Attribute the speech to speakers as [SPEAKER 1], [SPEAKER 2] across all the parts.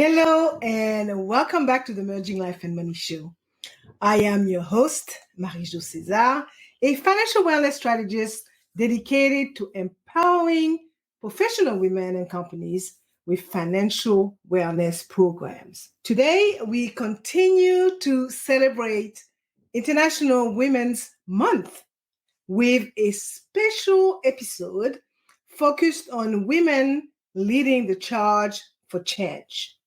[SPEAKER 1] Hello and welcome back to the Merging Life and Money Show. I am your host, Marie-Jo César, a financial wellness strategist dedicated to empowering professional women and companies with financial wellness programs. Today, we continue to celebrate International Women's Month with a special episode focused on women leading the charge for change.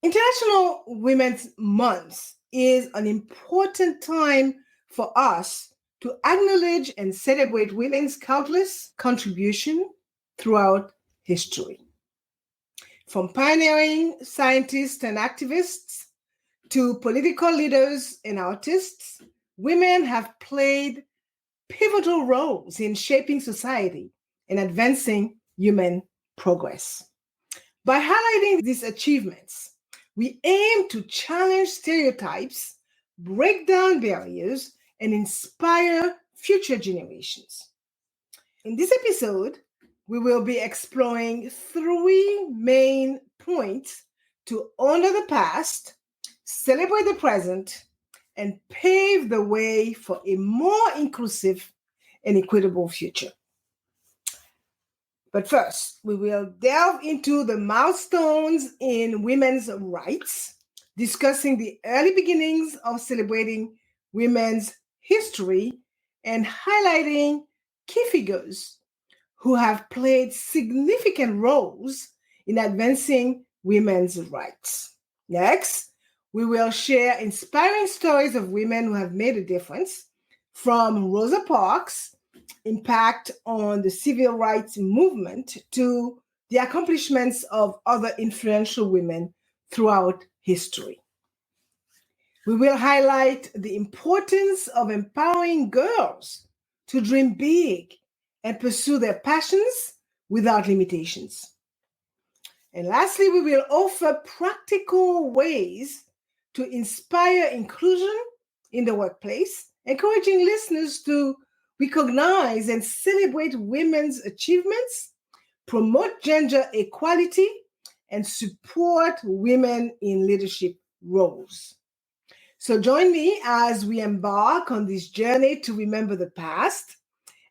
[SPEAKER 1] International Women's Month is an important time for us to acknowledge and celebrate women's countless contribution throughout history. From pioneering scientists and activists to political leaders and artists, women have played pivotal roles in shaping society and advancing human progress. By highlighting these achievements, we aim to challenge stereotypes, break down barriers, and inspire future generations. In this episode, we will be exploring three main points to honor the past, celebrate the present, and pave the way for a more inclusive and equitable future. But first, we will delve into the milestones in women's rights, discussing the early beginnings of celebrating women's history and highlighting key figures who have played significant roles in advancing women's rights. Next, we will share inspiring stories of women who have made a difference, from Rosa Parks' impact on the civil rights movement to the accomplishments of other influential women throughout history. We will highlight the importance of empowering girls to dream big and pursue their passions without limitations. And lastly, we will offer practical ways to inspire inclusion in the workplace, encouraging listeners to recognize and celebrate women's achievements, promote gender equality, and support women in leadership roles. So join me as we embark on this journey to remember the past,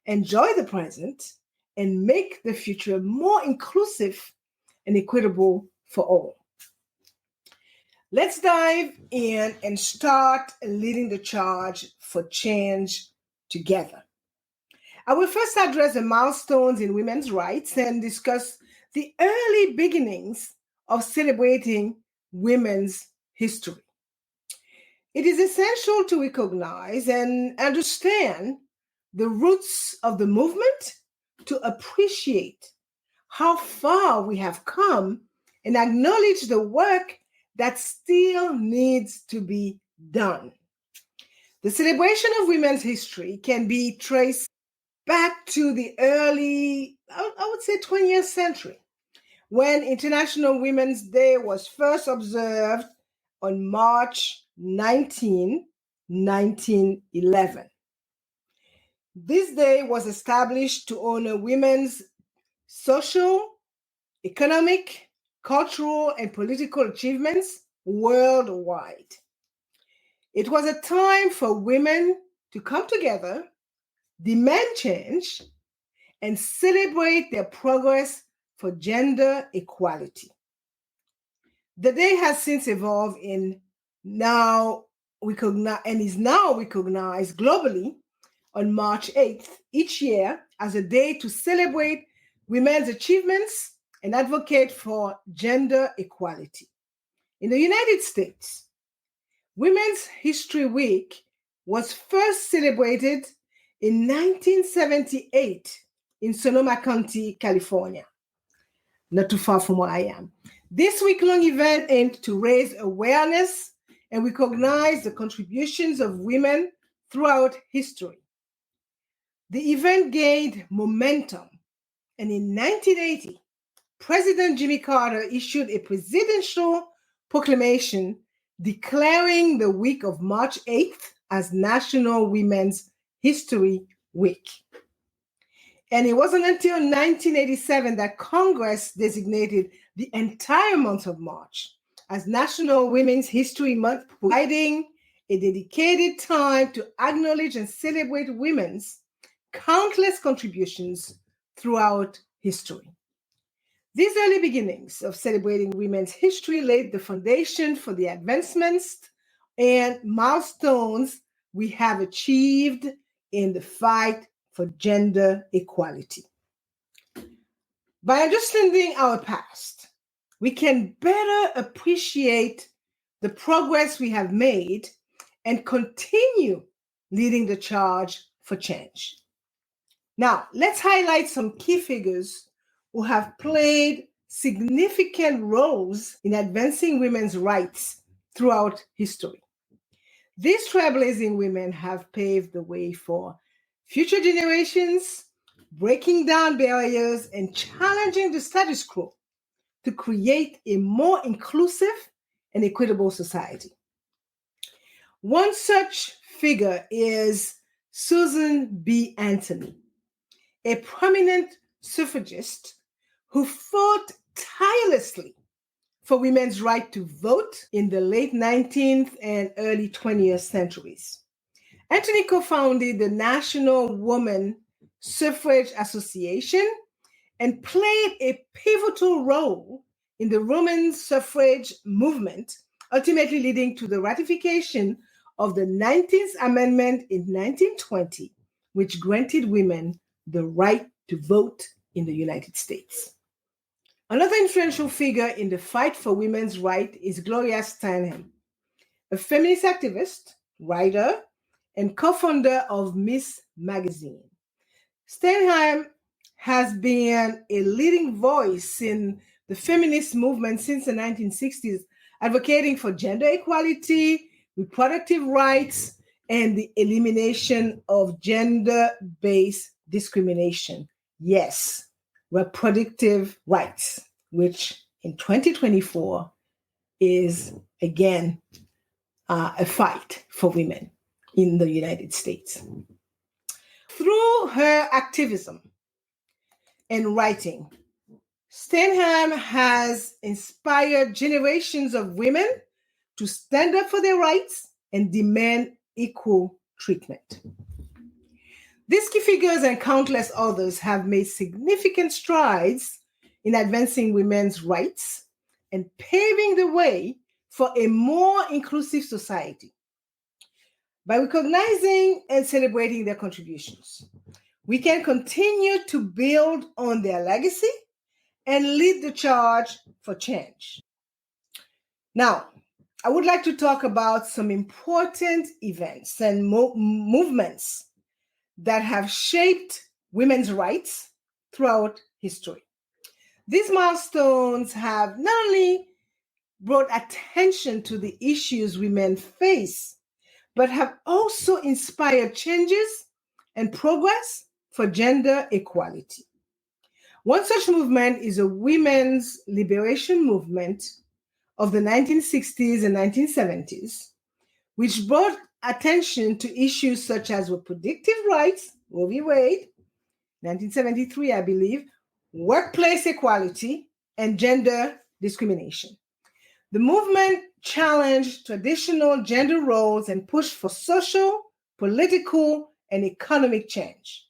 [SPEAKER 1] enjoy the present, and make the future more inclusive and equitable for all. Let's dive in and start leading the charge for change together. I will first address the milestones in women's rights and discuss the early beginnings of celebrating women's history. It is essential to recognize and understand the roots of the movement to appreciate how far we have come and acknowledge the work that still needs to be done. The celebration of women's history can be traced back to the early, I would say 20th century, when International Women's Day was first observed on March 19, 1911. This day was established to honor women's social, economic, cultural, and political achievements worldwide. It was a time for women to come together, demand change, and celebrate their progress for gender equality. The day has since evolved and is now recognized globally on March 8th each year as a day to celebrate women's achievements and advocate for gender equality. In the United States, Women's History Week was first celebrated in 1978 in Sonoma County, California, not too far from where I am. This week-long event aimed to raise awareness and recognize the contributions of women throughout history. The event gained momentum, and in 1980, President Jimmy Carter issued a presidential proclamation declaring the week of March 8th as National Women's History Week. And it wasn't until 1987 that Congress designated the entire month of March as National Women's History Month, providing a dedicated time to acknowledge and celebrate women's countless contributions throughout history. These early beginnings of celebrating women's history laid the foundation for the advancements and milestones we have achieved in the fight for gender equality. By understanding our past, we can better appreciate the progress we have made and continue leading the charge for change. Now, let's highlight some key figures who have played significant roles in advancing women's rights throughout history. These trailblazing women have paved the way for future generations, breaking down barriers and challenging the status quo to create a more inclusive and equitable society. One such figure is Susan B. Anthony, a prominent suffragist who fought tirelessly for women's right to vote in the late 19th and early 20th centuries. Anthony co-founded the National Woman Suffrage Association and played a pivotal role in the women's suffrage movement, ultimately leading to the ratification of the 19th Amendment in 1920, which granted women the right to vote in the United States. Another influential figure in the fight for women's rights is Gloria Steinem, a feminist activist, writer, and co-founder of Miss Magazine. Steinem has been a leading voice in the feminist movement since the 1960s, advocating for gender equality, reproductive rights, and the elimination of gender-based discrimination. Yes, reproductive rights, which in 2024 is again a fight for women in the United States. Through her activism and writing, Steinem has inspired generations of women to stand up for their rights and demand equal treatment. These key figures and countless others have made significant strides in advancing women's rights and paving the way for a more inclusive society. By recognizing and celebrating their contributions, we can continue to build on their legacy and lead the charge for change. Now, I would like to talk about some important events and movements that have shaped women's rights throughout history. These milestones have not only brought attention to the issues women face, but have also inspired changes and progress for gender equality. One such movement is a women's liberation movement of the 1960s and 1970s, which brought attention to issues such as reproductive rights, Roe v. Wade, 1973, I believe, workplace equality, and gender discrimination. The movement challenged traditional gender roles and pushed for social, political, and economic change.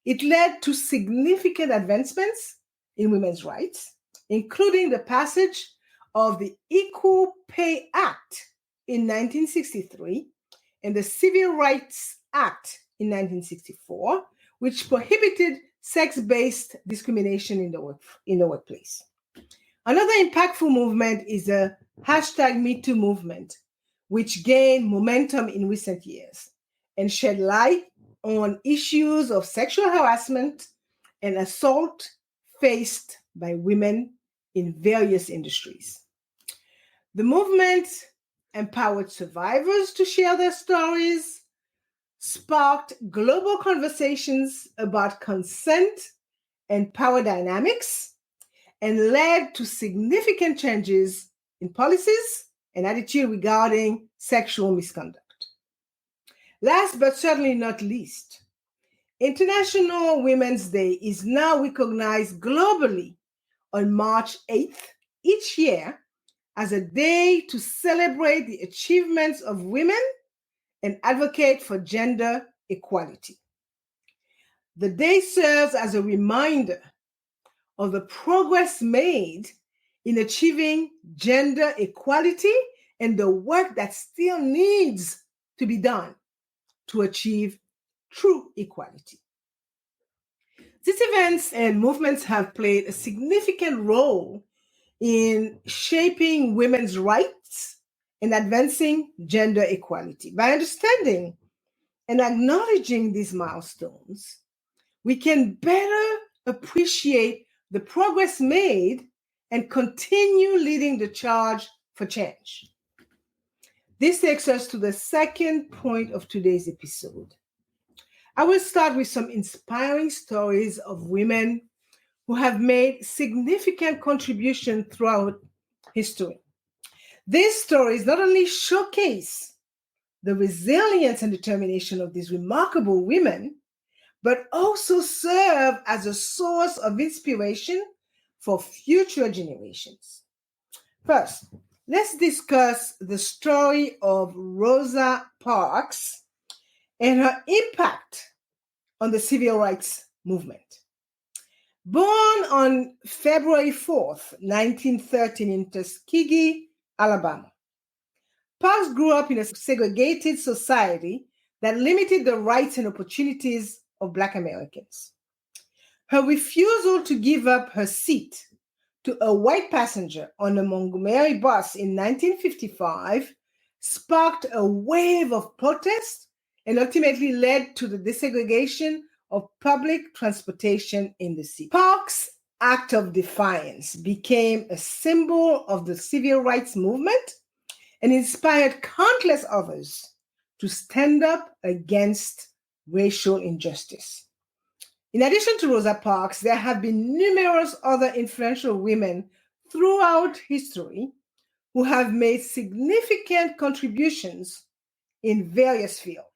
[SPEAKER 1] It led to significant advancements in women's rights, including the passage of the Equal Pay Act in 1963 and the Civil Rights Act in 1964, which prohibited sex-based discrimination in the workplace. Another impactful movement is the #MeToo movement, which gained momentum in recent years and shed light on issues of sexual harassment and assault faced by women in various industries. The movement empowered survivors to share their stories, sparked global conversations about consent and power dynamics, and led to significant changes in policies and attitude regarding sexual misconduct. Last but certainly not least, International Women's Day is now recognized globally on March 8th each year as a day to celebrate the achievements of women and advocate for gender equality. The day serves as a reminder of the progress made in achieving gender equality and the work that still needs to be done to achieve true equality. These events and movements have played a significant role in shaping women's rights and advancing gender equality. By understanding and acknowledging these milestones, we can better appreciate the progress made and continue leading the charge for change. This takes us to the second point of today's episode. I will start with some inspiring stories of women who have made significant contributions throughout history. These stories not only showcase the resilience and determination of these remarkable women, but also serve as a source of inspiration for future generations. First, let's discuss the story of Rosa Parks and her impact on the civil rights movement. Born on February 4th, 1913 in Tuskegee, Alabama, Parks grew up in a segregated society that limited the rights and opportunities of Black Americans. Her refusal to give up her seat to a white passenger on a Montgomery bus in 1955 sparked a wave of protest and ultimately led to the desegregation of public transportation in the city. Parks' act of defiance became a symbol of the civil rights movement and inspired countless others to stand up against racial injustice. In addition to Rosa Parks, there have been numerous other influential women throughout history who have made significant contributions in various fields,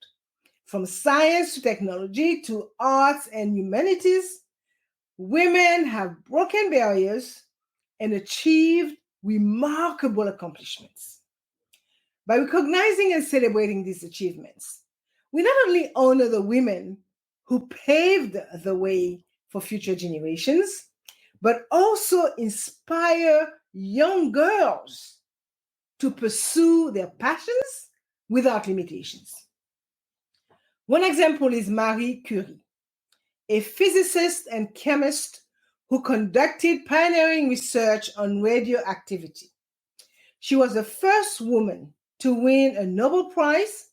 [SPEAKER 1] from science to technology to arts and humanities. Women have broken barriers and achieved remarkable accomplishments. By recognizing and celebrating these achievements, we not only honor the women who paved the way for future generations, but also inspire young girls to pursue their passions without limitations. One example is Marie Curie, a physicist and chemist who conducted pioneering research on radioactivity. She was the first woman to win a Nobel Prize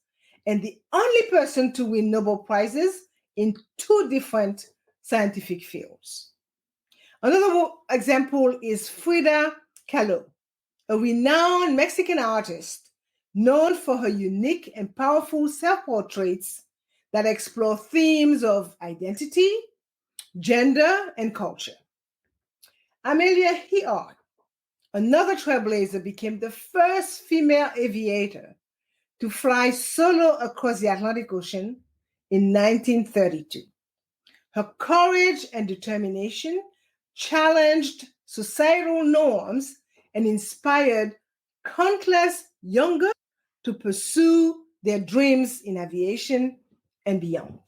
[SPEAKER 1] and the only person to win Nobel Prizes in two different scientific fields. Another example is Frida Kahlo, a renowned Mexican artist known for her unique and powerful self-portraits that explore themes of identity, gender, and culture. Amelia Earhart, another trailblazer, became the first female aviator to fly solo across the Atlantic Ocean in 1932. Her courage and determination challenged societal norms and inspired countless young girls to pursue their dreams in aviation and beyond.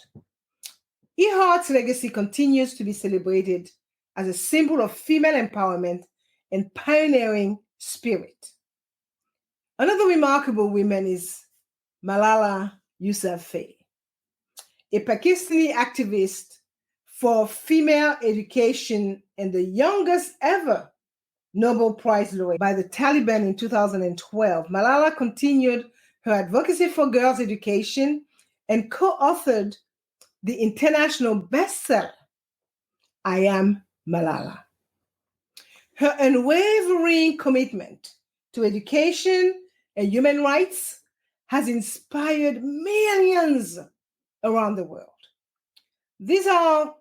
[SPEAKER 1] Earhart's legacy continues to be celebrated as a symbol of female empowerment and pioneering spirit. Another remarkable woman is Malala Yousafzai, a Pakistani activist for female education and the youngest ever Nobel Prize laureate by the Taliban in 2012. Malala continued her advocacy for girls' education and co-authored the international bestseller, I Am Malala. Her unwavering commitment to education and human rights has inspired millions around the world. These are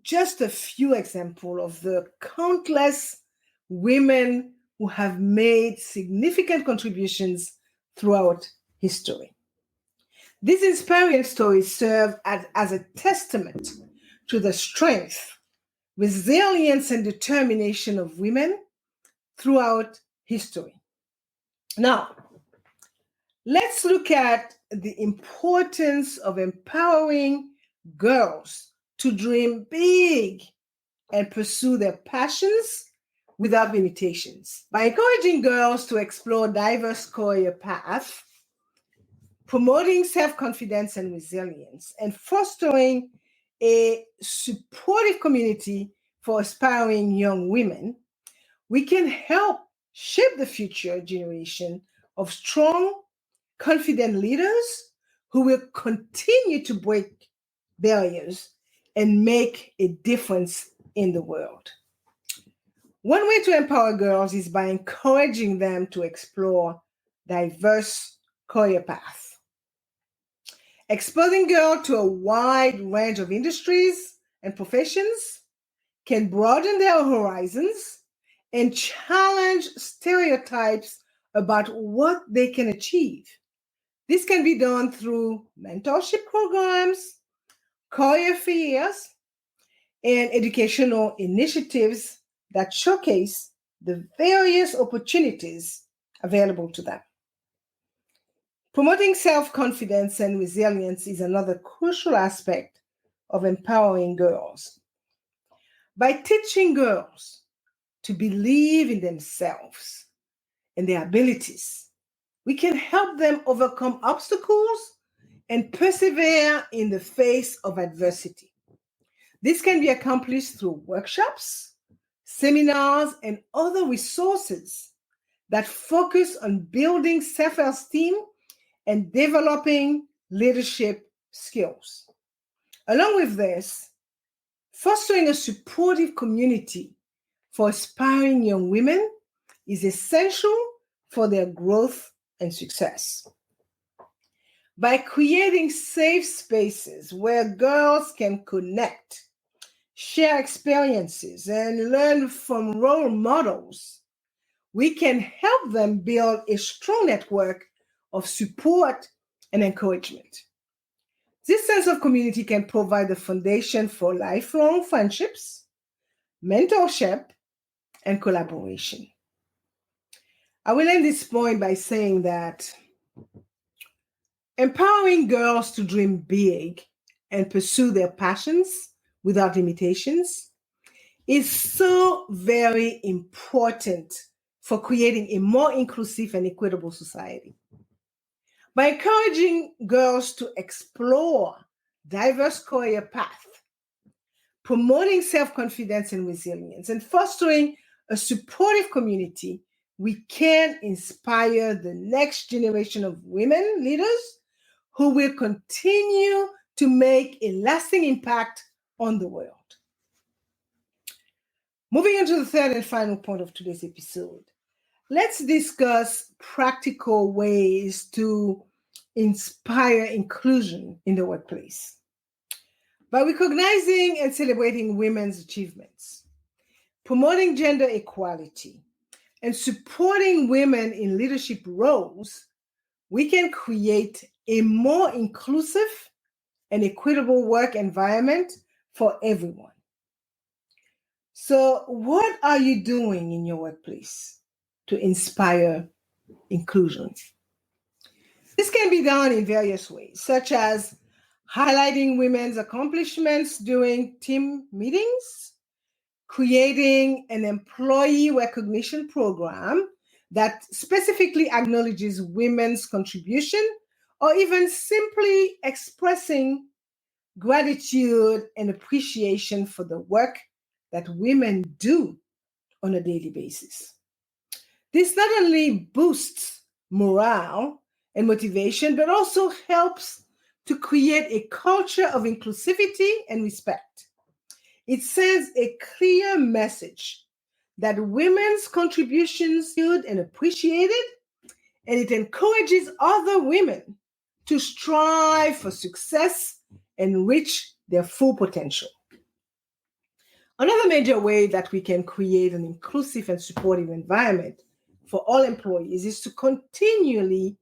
[SPEAKER 1] just a few examples of the countless women who have made significant contributions throughout history. These inspiring stories serve as a testament to the strength, resilience, and determination of women throughout history. Now, let's look at the importance of empowering girls to dream big and pursue their passions without limitations. By encouraging girls to explore diverse career paths, promoting self-confidence and resilience, and fostering a supportive community for aspiring young women, we can help shape the future generation of strong, confident leaders who will continue to break barriers and make a difference in the world. One way to empower girls is by encouraging them to explore diverse career paths. Exposing girls to a wide range of industries and professions can broaden their horizons and challenge stereotypes about what they can achieve. This can be done through mentorship programs, career fairs, and educational initiatives that showcase the various opportunities available to them. Promoting self-confidence and resilience is another crucial aspect of empowering girls. By teaching girls to believe in themselves and their abilities, we can help them overcome obstacles and persevere in the face of adversity. This can be accomplished through workshops, seminars, and other resources that focus on building self-esteem and developing leadership skills. Along with this, fostering a supportive community for aspiring young women is essential for their growth and success. By creating safe spaces where girls can connect, share experiences, and learn from role models, we can help them build a strong network of support and encouragement. This sense of community can provide the foundation for lifelong friendships, mentorship, and collaboration. I will end this point by saying that empowering girls to dream big and pursue their passions without limitations is so very important for creating a more inclusive and equitable society. By encouraging girls to explore diverse career paths, promoting self-confidence and resilience, and fostering a supportive community, we can inspire the next generation of women leaders who will continue to make a lasting impact on the world. Moving on to the third and final point of today's episode, let's discuss practical ways to inspire inclusion in the workplace. By recognizing and celebrating women's achievements, promoting gender equality, and supporting women in leadership roles, we can create a more inclusive and equitable work environment for everyone. So, what are you doing in your workplace to inspire inclusion? This can be done in various ways, such as highlighting women's accomplishments during team meetings, creating an employee recognition program that specifically acknowledges women's contribution, or even simply expressing gratitude and appreciation for the work that women do on a daily basis. This not only boosts morale and motivation, but also helps to create a culture of inclusivity and respect. It sends a clear message that women's contributions are good and appreciated, and it encourages other women to strive for success and reach their full potential. Another major way that we can create an inclusive and supportive environment for all employees is to continually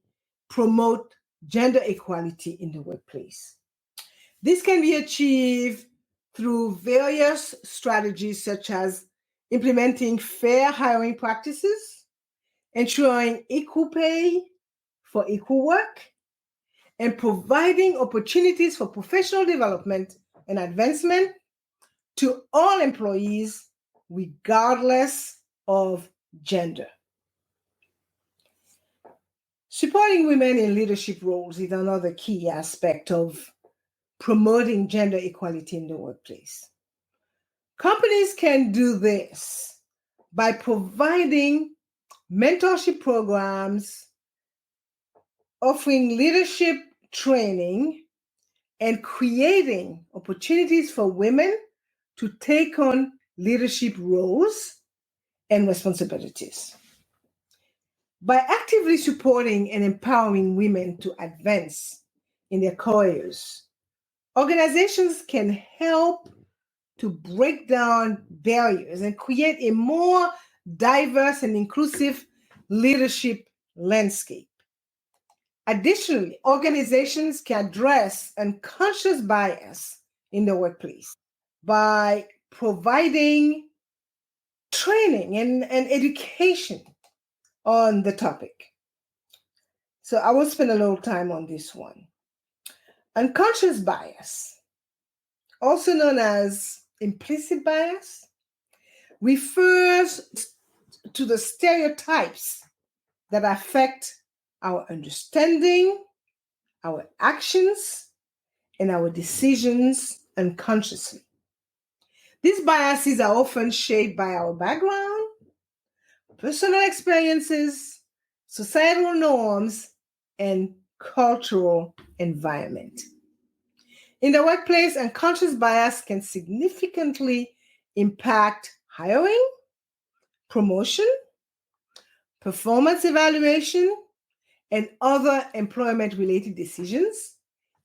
[SPEAKER 1] promote gender equality in the workplace. This can be achieved through various strategies such as implementing fair hiring practices, ensuring equal pay for equal work, and providing opportunities for professional development and advancement to all employees, regardless of gender. Supporting women in leadership roles is another key aspect of promoting gender equality in the workplace. Companies can do this by providing mentorship programs, offering leadership training, and creating opportunities for women to take on leadership roles and responsibilities. By actively supporting and empowering women to advance in their careers, organizations can help to break down barriers and create a more diverse and inclusive leadership landscape. Additionally, organizations can address unconscious bias in the workplace by providing training and education on the topic. So I will spend a little time on this one. Unconscious bias, also known as implicit bias, refers to the stereotypes that affect our understanding, our actions, and our decisions unconsciously. These biases are often shaped by our background, personal experiences, societal norms, and cultural environment. In the workplace, unconscious bias can significantly impact hiring, promotion, performance evaluation, and other employment-related decisions,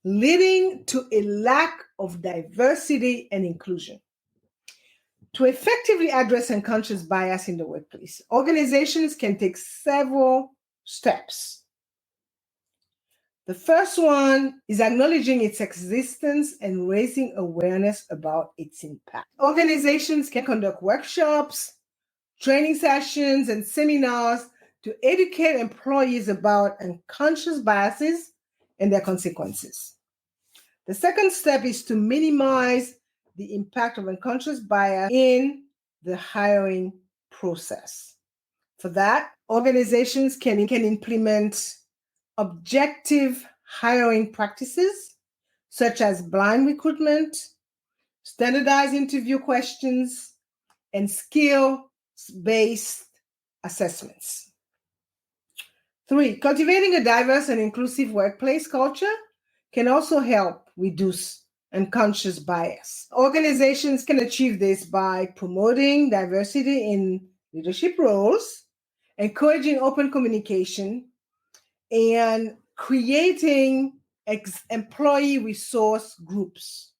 [SPEAKER 1] leading to a lack of diversity and inclusion. To effectively address unconscious bias in the workplace, organizations can take several steps. The first one is acknowledging its existence and raising awareness about its impact. Organizations can conduct workshops, training sessions, and seminars to educate employees about unconscious biases and their consequences. The second step is to minimize the impact of unconscious bias in the hiring process. For that, organizations can implement objective hiring practices such as blind recruitment, standardized interview questions, and skill-based assessments. 3, cultivating a diverse and inclusive workplace culture can also help reduce unconscious bias. Organizations can achieve this by promoting diversity in leadership roles, encouraging open communication, and creating employee resource groups.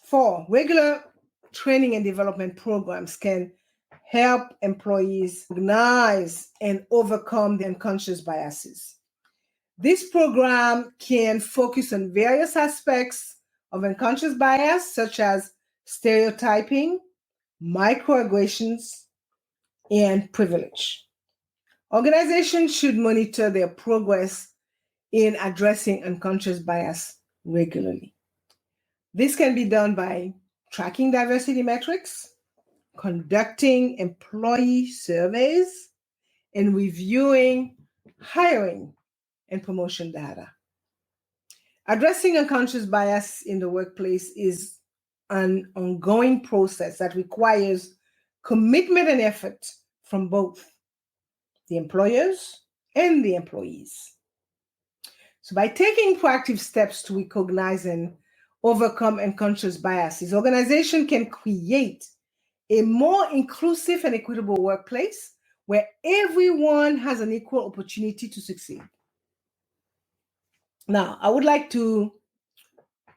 [SPEAKER 1] 4, regular training and development programs can help employees recognize and overcome the unconscious biases. This program can focus on various aspects of unconscious bias, such as stereotyping, microaggressions, and privilege. Organizations should monitor their progress in addressing unconscious bias regularly. This can be done by tracking diversity metrics, conducting employee surveys, and reviewing hiring and promotion data. Addressing unconscious bias in the workplace is an ongoing process that requires commitment and effort from both the employers and the employees. So by taking proactive steps to recognize and overcome unconscious biases, organizations can create a more inclusive and equitable workplace where everyone has an equal opportunity to succeed. Now, I would like to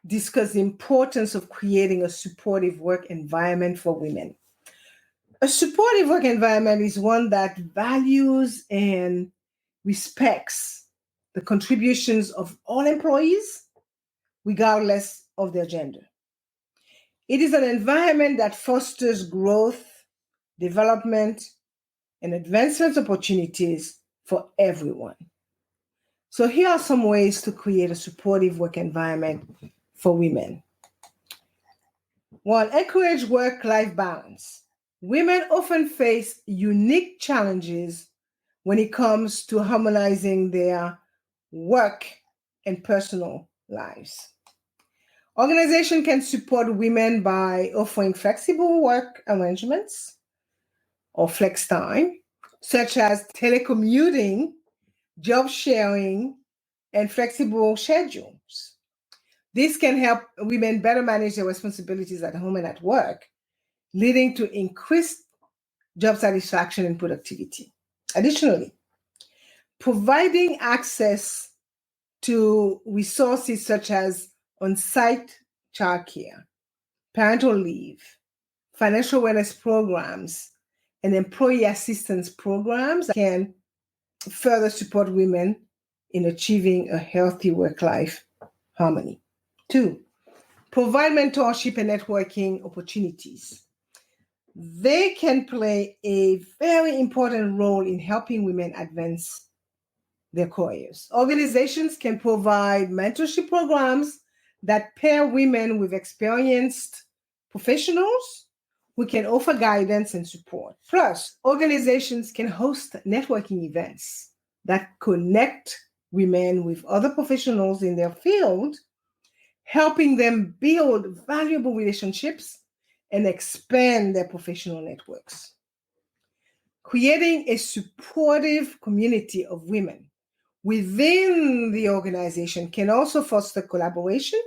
[SPEAKER 1] discuss the importance of creating a supportive work environment for women. A supportive work environment is one that values and respects the contributions of all employees, regardless of their gender. It is an environment that fosters growth, development, and advancement opportunities for everyone. So here are some ways to create a supportive work environment for women. 1, encourage work-life balance. Women often face unique challenges when it comes to harmonizing their work and personal lives. Organization can support women by offering flexible work arrangements or flex time, such as telecommuting, job sharing, and flexible schedules. This can help women better manage their responsibilities at home and at work, leading to increased job satisfaction and productivity. Additionally, providing access to resources such as on-site childcare, parental leave, financial wellness programs, and employee assistance programs can further support women in achieving a healthy work-life harmony. 2, provide mentorship and networking opportunities. They can play a very important role in helping women advance their careers. Organizations can provide mentorship programs that pair women with experienced professionals who can offer guidance and support. Plus, organizations can host networking events that connect women with other professionals in their field, helping them build valuable relationships and expand their professional networks. Creating a supportive community of women within the organization can also foster collaboration,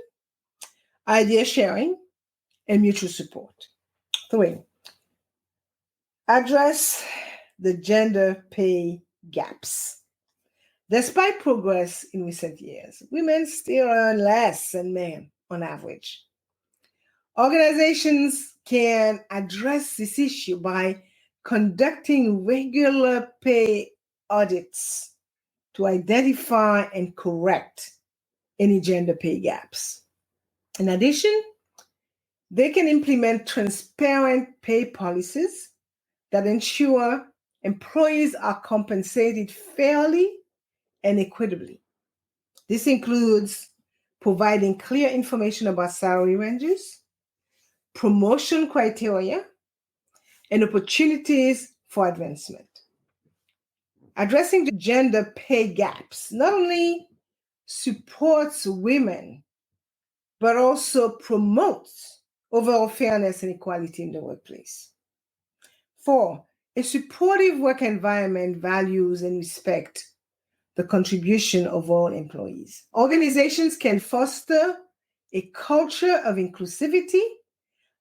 [SPEAKER 1] idea sharing, and mutual support. 3, address the gender pay gaps. Despite progress in recent years, women still earn less than men on average. Organizations can address this issue by conducting regular pay audits to identify and correct any gender pay gaps. In addition, they can implement transparent pay policies that ensure employees are compensated fairly and equitably. This includes providing clear information about salary ranges, promotion criteria, and opportunities for advancement. Addressing the gender pay gaps not only supports women, but also promotes overall fairness and equality in the workplace. 4, a supportive work environment values and respects the contribution of all employees. Organizations can foster a culture of inclusivity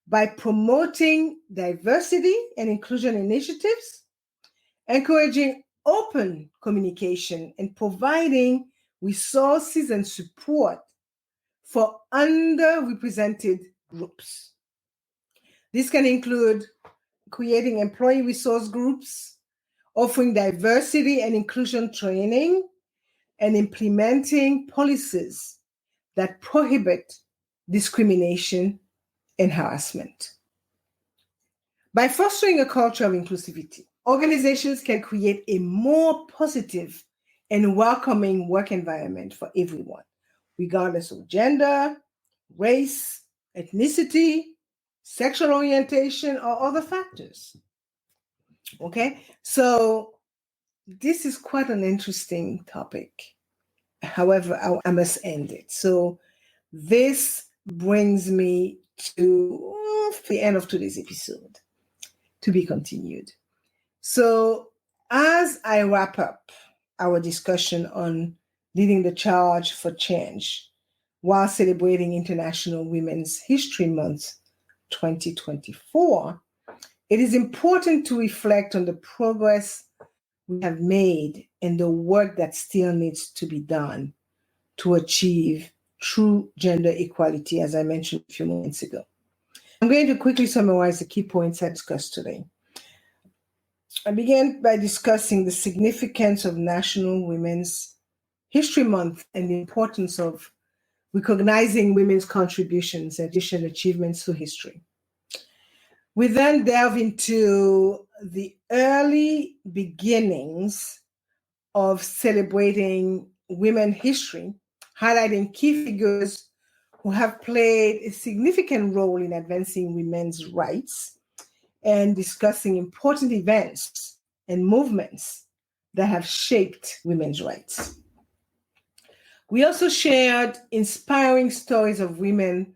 [SPEAKER 1] by promoting diversity and inclusion initiatives, encouraging open communication, and providing resources and support for underrepresented groups. This can include creating employee resource groups, offering diversity and inclusion training, and implementing policies that prohibit discrimination and harassment. By fostering a culture of inclusivity, organizations can create a more positive and welcoming work environment for everyone, regardless of gender, race, ethnicity, sexual orientation, or other factors. Okay, so this is quite an interesting topic. However, I must end it. So this brings me to the end of today's episode, to be continued. So as I wrap up our discussion on leading the charge for change while celebrating International Women's History Month 2024, it is important to reflect on the progress we have made and the work that still needs to be done to achieve true gender equality, as I mentioned a few moments ago. I'm going to quickly summarize the key points I discussed today. I began by discussing the significance of National Women's History Month and the importance of recognizing women's contributions and achievements to history. We then delve into the early beginnings of celebrating women history, highlighting key figures who have played a significant role in advancing women's rights and discussing important events and movements that have shaped women's rights. We also shared inspiring stories of women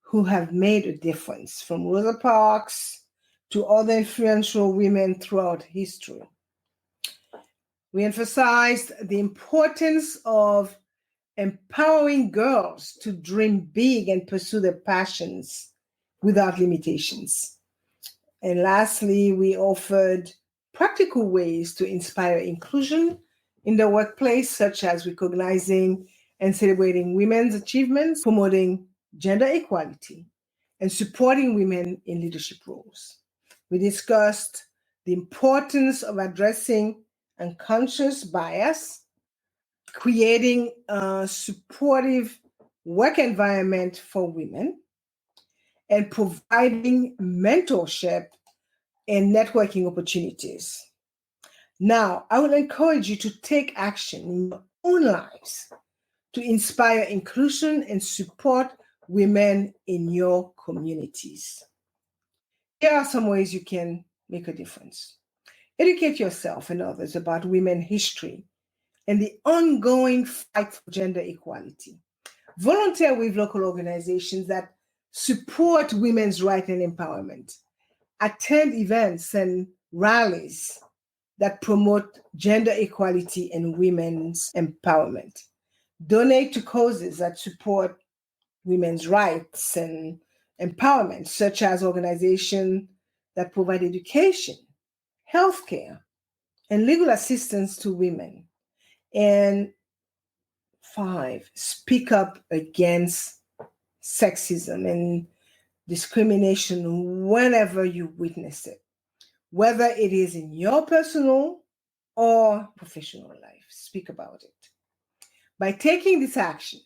[SPEAKER 1] who have made a difference, from Rosa Parks to other influential women throughout history. We emphasized the importance of empowering girls to dream big and pursue their passions without limitations. And lastly, we offered practical ways to inspire inclusion in the workplace, such as recognizing and celebrating women's achievements, promoting gender equality, and supporting women in leadership roles. We discussed the importance of addressing unconscious bias, creating a supportive work environment for women, and providing mentorship and networking opportunities. Now, I would encourage you to take action in your own lives to inspire inclusion and support women in your communities. Here are some ways you can make a difference. Educate yourself and others about women's history and the ongoing fight for gender equality. Volunteer with local organizations that support women's rights and empowerment. Attend events and rallies that promote gender equality and women's empowerment. Donate to causes that support women's rights and empowerment, such as organizations that provide education, healthcare, and legal assistance to women. And 5, speak up against sexism and discrimination whenever you witness it, whether it is in your personal or professional life. Speak about it. By taking this action,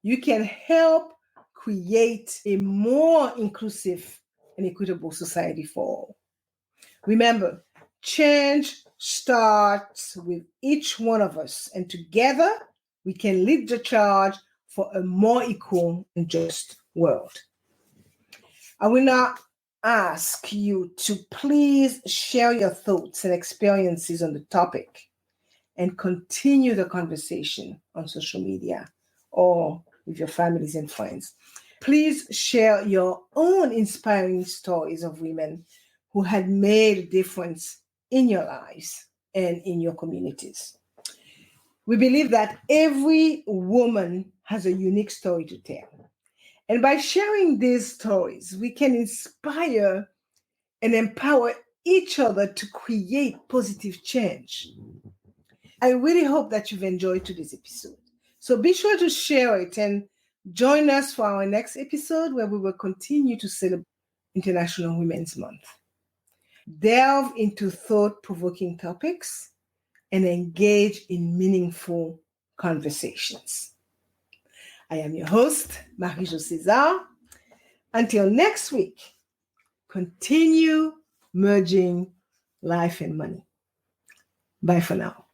[SPEAKER 1] you can help create a more inclusive and equitable society for all. Remember, change starts with each one of us, and together we can lead the charge for a more equal and just world. I will now ask you to please share your thoughts and experiences on the topic and continue the conversation on social media or with your families and friends. Please share your own inspiring stories of women who had made a difference in your lives and in your communities. We believe that every woman has a unique story to tell. And by sharing these stories, we can inspire and empower each other to create positive change. I really hope that you've enjoyed today's episode. So be sure to share it and join us for our next episode, where we will continue to celebrate International Women's Month. Delve into thought-provoking topics and engage in meaningful conversations. I am your host, Marie-Jo César. Until next week, continue merging life and money. Bye for now.